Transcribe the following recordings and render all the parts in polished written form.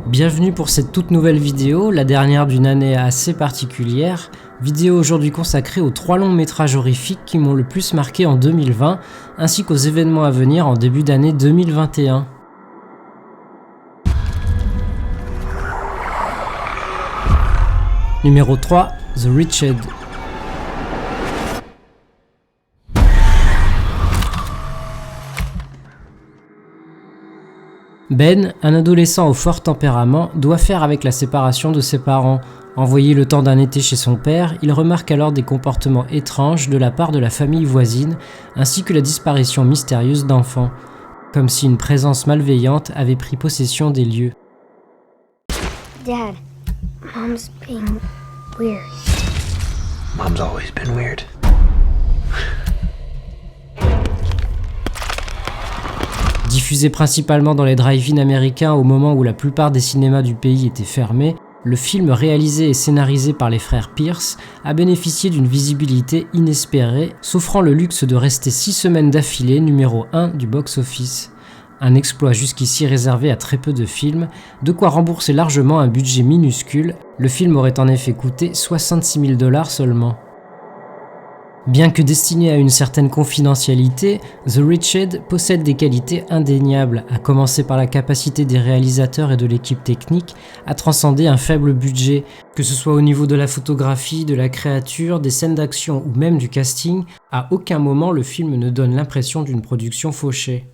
Bienvenue pour cette toute nouvelle vidéo, la dernière d'une année assez particulière. Vidéo aujourd'hui consacrée aux 3 longs métrages horrifiques qui m'ont le plus marqué en 2020, ainsi qu'aux événements à venir en début d'année 2021. Numéro 3, The Wretched. Ben, un adolescent au fort tempérament, doit faire avec la séparation de ses parents. Envoyé le temps d'un été chez son père, il remarque alors des comportements étranges de la part de la famille voisine, ainsi que la disparition mystérieuse d'enfants, comme si une présence malveillante avait pris possession des lieux. Dad, Mom's being weird. Mom's always been weird. Diffusé principalement dans les drive-in américains au moment où la plupart des cinémas du pays étaient fermés, le film réalisé et scénarisé par les frères Pierce a bénéficié d'une visibilité inespérée, s'offrant le luxe de rester 6 semaines d'affilée numéro 1 du box-office. Un exploit jusqu'ici réservé à très peu de films, de quoi rembourser largement un budget minuscule. Le film aurait en effet coûté 66 000 $ seulement. Bien que destiné à une certaine confidentialité, The Wretched possède des qualités indéniables, à commencer par la capacité des réalisateurs et de l'équipe technique à transcender un faible budget, que ce soit au niveau de la photographie, de la créature, des scènes d'action ou même du casting. À aucun moment le film ne donne l'impression d'une production fauchée.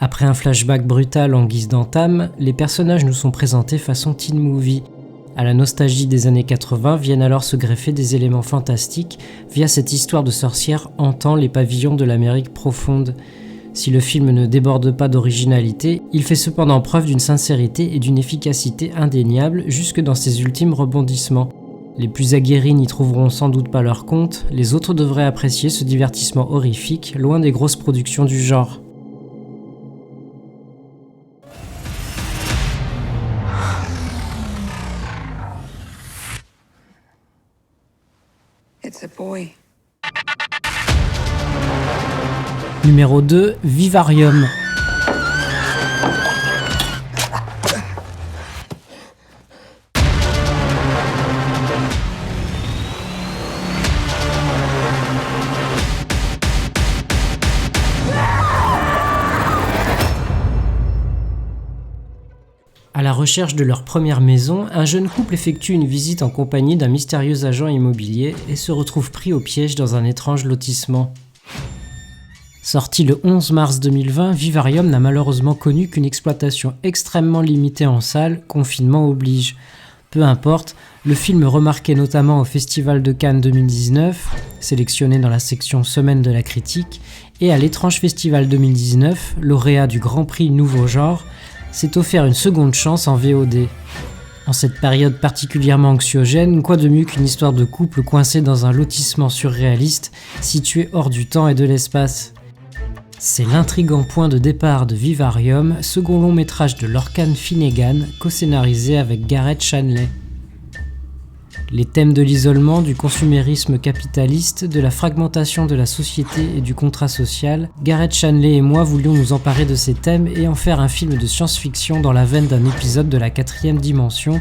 Après un flashback brutal en guise d'entame, les personnages nous sont présentés façon teen movie. À la nostalgie des années 80 viennent alors se greffer des éléments fantastiques via cette histoire de sorcière hantant les pavillons de l'Amérique profonde. Si le film ne déborde pas d'originalité, il fait cependant preuve d'une sincérité et d'une efficacité indéniables jusque dans ses ultimes rebondissements. Les plus aguerris n'y trouveront sans doute pas leur compte, les autres devraient apprécier ce divertissement horrifique, loin des grosses productions du genre. It's a boy. Numéro 2, Vivarium. À la recherche de leur première maison, un jeune couple effectue une visite en compagnie d'un mystérieux agent immobilier et se retrouve pris au piège dans un étrange lotissement. Sorti le 11 mars 2020, Vivarium n'a malheureusement connu qu'une exploitation extrêmement limitée en salle, confinement oblige. Peu importe, le film remarqué notamment au Festival de Cannes 2019, sélectionné dans la section Semaine de la critique, et à l'Étrange Festival 2019, lauréat du Grand Prix Nouveau Genre, s'est offert une seconde chance en VOD. En cette période particulièrement anxiogène, quoi de mieux qu'une histoire de couple coincé dans un lotissement surréaliste, situé hors du temps et de l'espace. C'est l'intriguant point de départ de Vivarium, second long métrage de Lorcan Finnegan, co-scénarisé avec Garrett Shanley. Les thèmes de l'isolement, du consumérisme capitaliste, de la fragmentation de la société et du contrat social, Garrett Shanley et moi voulions nous emparer de ces thèmes et en faire un film de science-fiction dans la veine d'un épisode de la 4e dimension,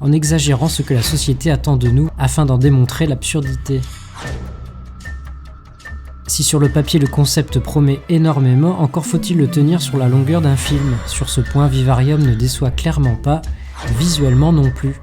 en exagérant ce que la société attend de nous afin d'en démontrer l'absurdité. Si sur le papier le concept promet énormément, encore faut-il le tenir sur la longueur d'un film. Sur ce point, Vivarium ne déçoit clairement pas, visuellement non plus.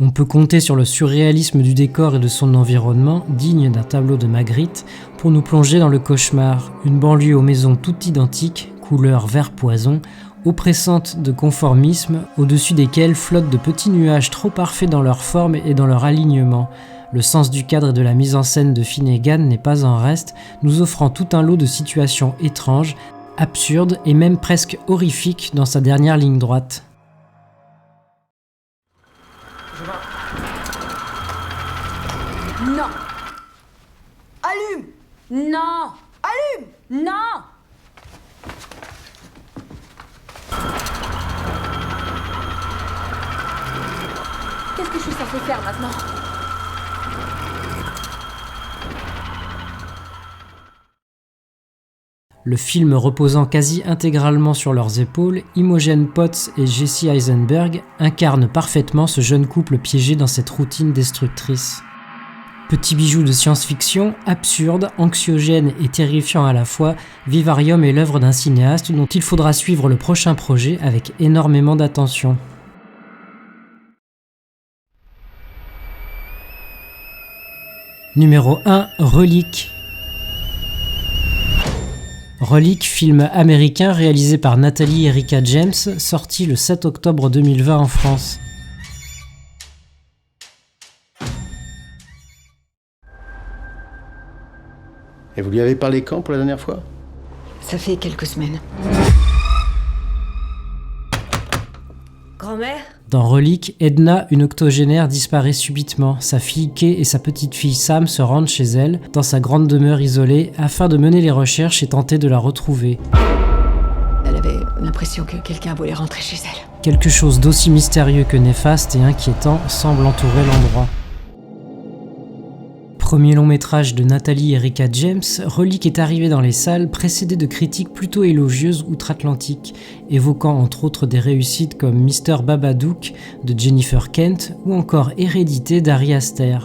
On peut compter sur le surréalisme du décor et de son environnement, digne d'un tableau de Magritte, pour nous plonger dans le cauchemar. Une banlieue aux maisons toutes identiques, couleur vert poison, oppressante de conformisme, au-dessus desquelles flottent de petits nuages trop parfaits dans leur forme et dans leur alignement. Le sens du cadre et de la mise en scène de Finnegan n'est pas en reste, nous offrant tout un lot de situations étranges, absurdes et même presque horrifiques dans sa dernière ligne droite. Non. Allume. Non. Allume. Non. Qu'est-ce que je suis censée faire maintenant? Le film reposant quasi intégralement sur leurs épaules, Imogen Poots et Jesse Eisenberg incarnent parfaitement ce jeune couple piégé dans cette routine destructrice. Petit bijou de science-fiction, absurde, anxiogène et terrifiant à la fois, Vivarium est l'œuvre d'un cinéaste dont il faudra suivre le prochain projet avec énormément d'attention. Numéro 1, Relique. Relique, film américain réalisé par Natalie Erika James, sorti le 7 octobre 2020 en France. Et vous lui avez parlé quand pour la dernière fois? Ça fait quelques semaines. Grand-mère? Dans Relique, Edna, une octogénaire, disparaît subitement. Sa fille Kay et sa petite-fille Sam se rendent chez elle, dans sa grande demeure isolée, afin de mener les recherches et tenter de la retrouver. Elle avait l'impression que quelqu'un voulait rentrer chez elle. Quelque chose d'aussi mystérieux que néfaste et inquiétant semble entourer l'endroit. Premier long métrage de Natalie Erika James, Relique est arrivé dans les salles précédé de critiques plutôt élogieuses outre-Atlantique, évoquant entre autres des réussites comme Mr Babadook de Jennifer Kent ou encore Hérédité d'Ari Aster.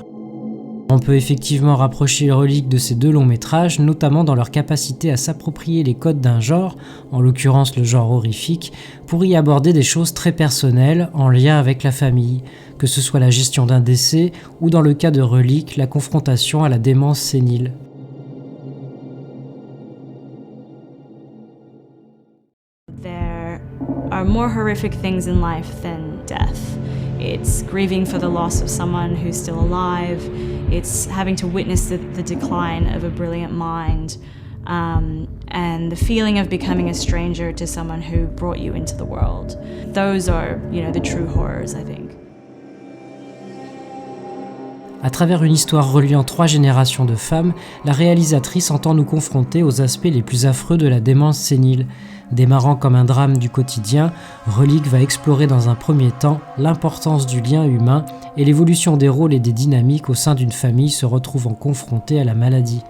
On peut effectivement rapprocher Relique de ces deux longs métrages, notamment dans leur capacité à s'approprier les codes d'un genre, en l'occurrence le genre horrifique, pour y aborder des choses très personnelles en lien avec la famille, que ce soit la gestion d'un décès ou dans le cas de Relique, la confrontation à la démence sénile. There are more horrific things in life than death. It's grieving for the loss of someone who's still alive. It's having to witness the decline of a brilliant mind. And the feeling of becoming a stranger to someone who brought you into the world. Those are, the true horrors, I think. À travers une histoire reliant 3 générations de femmes, la réalisatrice entend nous confronter aux aspects les plus affreux de la démence sénile. Démarrant comme un drame du quotidien, Relique va explorer dans un premier temps l'importance du lien humain et l'évolution des rôles et des dynamiques au sein d'une famille se retrouvant confrontée à la maladie.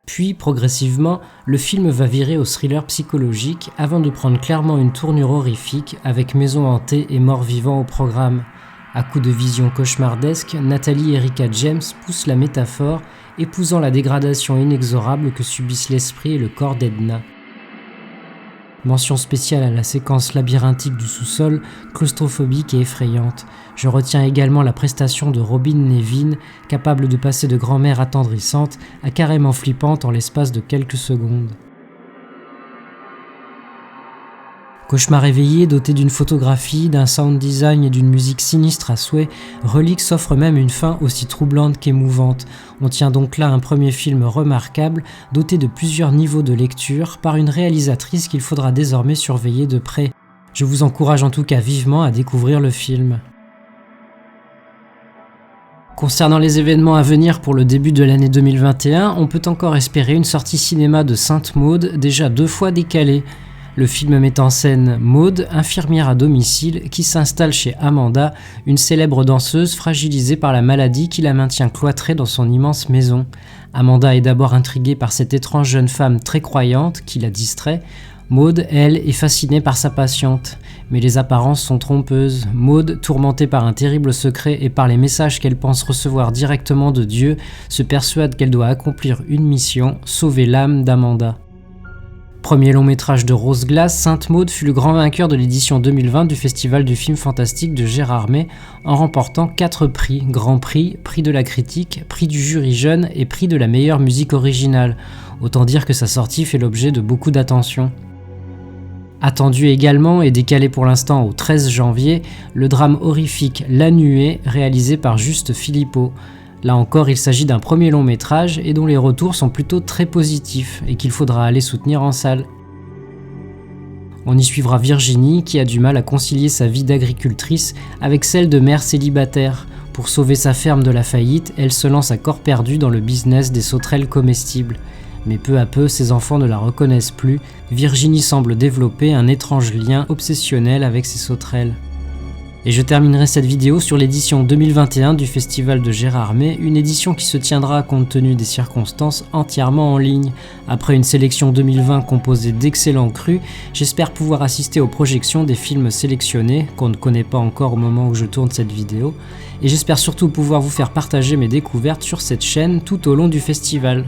Puis, progressivement, le film va virer au thriller psychologique avant de prendre clairement une tournure horrifique avec maison hantée et mort-vivant au programme. À coups de vision cauchemardesque, Natalie Erika James pousse la métaphore, épousant la dégradation inexorable que subissent l'esprit et le corps d'Edna. Mention spéciale à la séquence labyrinthique du sous-sol, claustrophobique et effrayante. Je retiens également la prestation de Robin Nevin, capable de passer de grand-mère attendrissante à carrément flippante en l'espace de quelques secondes. Cauchemar éveillé, doté d'une photographie, d'un sound design et d'une musique sinistre à souhait, Relique s'offre même une fin aussi troublante qu'émouvante. On tient donc là un premier film remarquable, doté de plusieurs niveaux de lecture, par une réalisatrice qu'il faudra désormais surveiller de près. Je vous encourage en tout cas vivement à découvrir le film. Concernant les événements à venir pour le début de l'année 2021, on peut encore espérer une sortie cinéma de Sainte Maud, déjà 2 fois décalée. Le film met en scène Maud, infirmière à domicile, qui s'installe chez Amanda, une célèbre danseuse fragilisée par la maladie qui la maintient cloîtrée dans son immense maison. Amanda est d'abord intriguée par cette étrange jeune femme très croyante qui la distrait. Maud, elle, est fascinée par sa patiente. Mais les apparences sont trompeuses. Maud, tourmentée par un terrible secret et par les messages qu'elle pense recevoir directement de Dieu, se persuade qu'elle doit accomplir une mission, sauver l'âme d'Amanda. Premier long métrage de Rose Glass, Sainte Maud fut le grand vainqueur de l'édition 2020 du Festival du film fantastique de Gérard May en remportant 4 prix, Grand Prix, Prix de la critique, Prix du jury jeune et Prix de la meilleure musique originale. Autant dire que sa sortie fait l'objet de beaucoup d'attention. Attendu également et décalé pour l'instant au 13 janvier, le drame horrifique La Nuée réalisé par Juste Philippot. Là encore, il s'agit d'un premier long métrage et dont les retours sont plutôt très positifs et qu'il faudra aller soutenir en salle. On y suivra Virginie qui a du mal à concilier sa vie d'agricultrice avec celle de mère célibataire. Pour sauver sa ferme de la faillite, elle se lance à corps perdu dans le business des sauterelles comestibles. Mais peu à peu, ses enfants ne la reconnaissent plus. Virginie semble développer un étrange lien obsessionnel avec ses sauterelles. Et je terminerai cette vidéo sur l'édition 2021 du Festival de Gérardmer, une édition qui se tiendra compte tenu des circonstances entièrement en ligne. Après une sélection 2020 composée d'excellents crus, j'espère pouvoir assister aux projections des films sélectionnés, qu'on ne connaît pas encore au moment où je tourne cette vidéo, et j'espère surtout pouvoir vous faire partager mes découvertes sur cette chaîne tout au long du festival.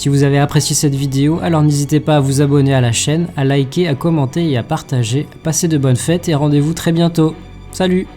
Si vous avez apprécié cette vidéo, alors n'hésitez pas à vous abonner à la chaîne, à liker, à commenter et à partager. Passez de bonnes fêtes et rendez-vous très bientôt. Salut!